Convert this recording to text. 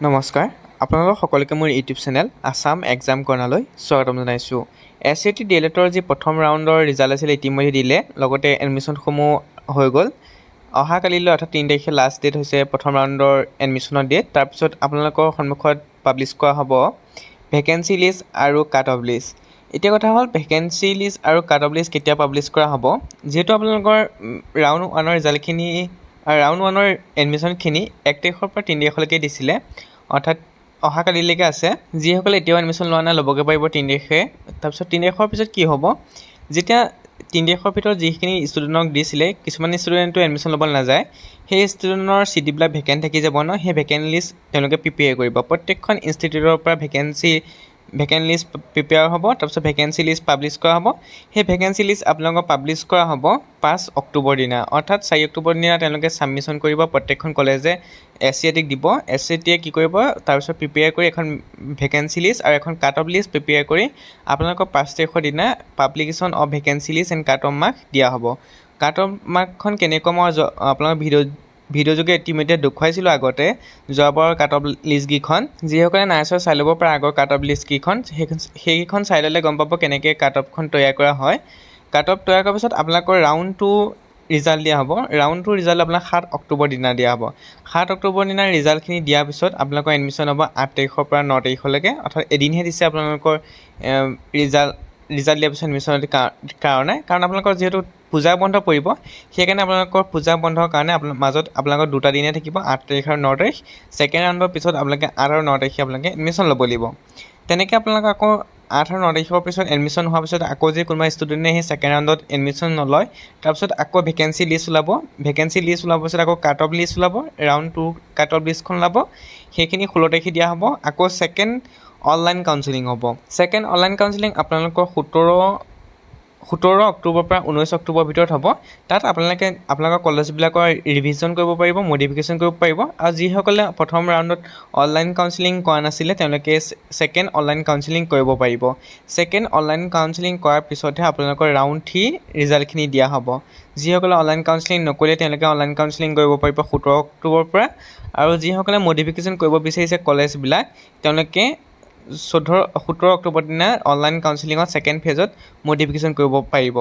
নমস্কাৰ, আপোনালোক সকলোকে মোৰ ইউটিউব চেনেল আছাম এক্সাম কৰ্ণাৰলৈ স্বাগতম জনাইছোঁ। SAT DLEDৰ যি প্ৰথম ৰাউণ্ডৰ ৰিজাল্ট আছিলে ইতিমধ্যে দিলে, লগতে এডমিশ্যনসমূহ হৈ গ'ল। অহাকালিলৈ অৰ্থাৎ 3 তাৰিখে লাষ্ট ডেট হৈছে প্ৰথম ৰাউণ্ডৰ এডমিশ্যনৰ ডেট। তাৰপিছত আপোনালোকৰ সন্মুখত পাব্লিছ কৰা হ'ব ভেকেঞ্চি লিষ্ট আৰু কাট অফ লিষ্ট। এতিয়া কথা হ'ল ভেকেঞ্চি লিষ্ট আৰু কাট অফ লিষ্ট কেতিয়া পাব্লিছ কৰা হ'ব। যিহেতু আপোনালোকৰ ৰাউণ্ড 1ৰ ৰিজাল্টখিনি ৰাউণ্ড 1ৰ এডমিশ্যনখিনি 1 তাৰিখৰ পৰা 3 তাৰিখলৈকে দিছিলে, অৰ্থাৎ অহাকালিলৈকে আছে। যিসকলে এতিয়াও এডমিশ্যন লোৱা নাই ল'বগৈ পাৰিব 3 তাৰিখে। তাৰপিছত 3 তাৰিখৰ পিছত কি হ'ব, যেতিয়া 3 তাৰিখৰ ভিতৰত যিখিনি ষ্টুডেণ্টক দিছিলে, কিছুমান ষ্টুডেণ্টটো এডমিশ্যন ল'বলৈ নাযায়, সেই ষ্টুডেণ্টৰ চিটবিলাক ভেকেণ্ট থাকি যাব ন, সেই ভেকেণ্ট লিষ্ট তেওঁলোকে প্ৰিপেয়াৰ কৰিব। প্ৰত্যেকখন ইনষ্টিটিউটৰ পৰা ভেকেণ্ট লিষ্ট প্ৰিপেয়াৰ হ'ব, তাৰপিছত ভেকেঞ্চি লিষ্ট পাব্লিছ কৰা হ'ব। সেই ভেকেঞ্চি লিষ্ট আপোনালোকক পাব্লিছ কৰা হ'ব 5 অক্টোবৰ দিনা, অৰ্থাৎ 4 অক্টোবৰ দিনা তেওঁলোকে ছাবমিশ্যন কৰিব। প্ৰত্যেকখন কলেজে SCET দিব। SCET কি কৰিব, তাৰপিছত প্ৰিপেয়াৰ কৰি এখন ভেকেঞ্চি লিষ্ট আৰু এখন কাট অফ লিষ্ট প্ৰিপেয়াৰ কৰি আপোনালোকক 5 তাৰিখৰ দিনা publication of vacancy list and cut off mark দিয়া হ'ব। কাট অফ মাৰ্কখন কেনেকুৱা মই আপোনালোকৰ ভিডিঅ' যোগে ইতিমধ্যে দেখুৱাইছিলোঁ আগতে যোৱাবাৰৰ কাট অফ লিষ্টকেইখন। যিসকলে নাই চোৱা চাই ল'ব পাৰে আগৰ কাট অফ লিষ্টকেইখন, সেইকেইখন চাই ল'লে গম পাব কেনেকৈ কাট অফখন তৈয়াৰ কৰা হয়। কাট অফ তৈয়াৰ কৰাৰ পিছত আপোনালোকৰ ৰাউণ্ড 2 ৰিজাল্ট দিয়া হ'ব। ৰাউণ্ড 2 ৰিজাল্ট আপোনাক 7 অক্টোবৰ দিনা দিয়া হ'ব। 7 অক্টোবৰ দিনা ৰিজাল্টখিনি দিয়াৰ পিছত আপোনালোকৰ এডমিশ্যন হ'ব 8 তাৰিখৰ পৰা 9 তাৰিখলৈকে, অৰ্থাৎ এদিনহে দিছে আপোনালোকৰ ৰিজাল্ট দিয়াৰ পিছত এডমিশ্যনৰ কাৰণে। কাৰণ আপোনালোকৰ যিহেতু পূজা বন্ধ পৰিব, সেইকাৰণে আপোনালোকৰ পূজা বন্ধৰ কাৰণে মাজত আপোনালোকৰ 2টা দিনে থাকিব, 8 তাৰিখ আৰু 9 তাৰিখ। ছেকেণ্ড ৰাউণ্ডৰ পিছত আপোনালোকে 8 আৰু 9 তাৰিখে আপোনালোকে এডমিশ্যন ল'ব লাগিব। তেনেকৈ আপোনালোকে আকৌ 8 আৰু 9 তাৰিখৰ পিছত এডমিশ্যন হোৱাৰ পিছত আকৌ যদি কোনোবা ষ্টুডেণ্টে সেই ছেকেণ্ড ৰাউণ্ডত এডমিশ্যন নলয়, তাৰপিছত আকৌ ভেকেঞ্চি লিষ্ট ওলাব। ভেকেঞ্চি লিষ্ট ওলোৱাৰ পিছত আকৌ কাট অফ লিষ্ট ওলাব, ৰাউণ্ড 2 কাট অফ লিষ্টখন ওলাব। সেইখিনি 16 তাৰিখে দিয়া হ'ব। আকৌ ছেকেণ্ড অনলাইন কাউন্সেলিং হ'ব। ছেকেণ্ড অনলাইন কাউন্সেলিং আপোনালোকৰ 17 অক্টোবৰৰ পৰা 19 অক্টোবৰৰ ভিতৰত হ'ব। তাত আপোনালোকৰ কলেজবিলাকৰ ৰিভিজন কৰিব পাৰিব, মডিফিকেশ্যন কৰিব পাৰিব। আৰু যিসকলে প্ৰথম ৰাউণ্ডত অনলাইন কাউন্সেলিং কৰা নাছিলে, তেওঁলোকে ছেকেণ্ড অনলাইন কাউন্সেলিং কৰিব পাৰিব। ছেকেণ্ড অনলাইন কাউন্সেলিং কৰাৰ পিছতহে আপোনালোকৰ ৰাউণ্ড 3 ৰিজাল্টখিনি দিয়া হ'ব। যিসকলে অনলাইন কাউন্সেলিং নকৰিলে তেওঁলোকে অনলাইন কাউন্সেলিং কৰিব পাৰিব 17 অক্টোবৰৰ পৰা। আৰু যিসকলে মডিফিকেশ্যন কৰিব বিচাৰিছে কলেজবিলাক, তেওঁলোকে 17 অক্টোবৰ দিনা অনলাইন কাউন্সেলিঙত ছেকেণ্ড ফেজত মডিফিকেশ্যন কৰিব পাৰিব।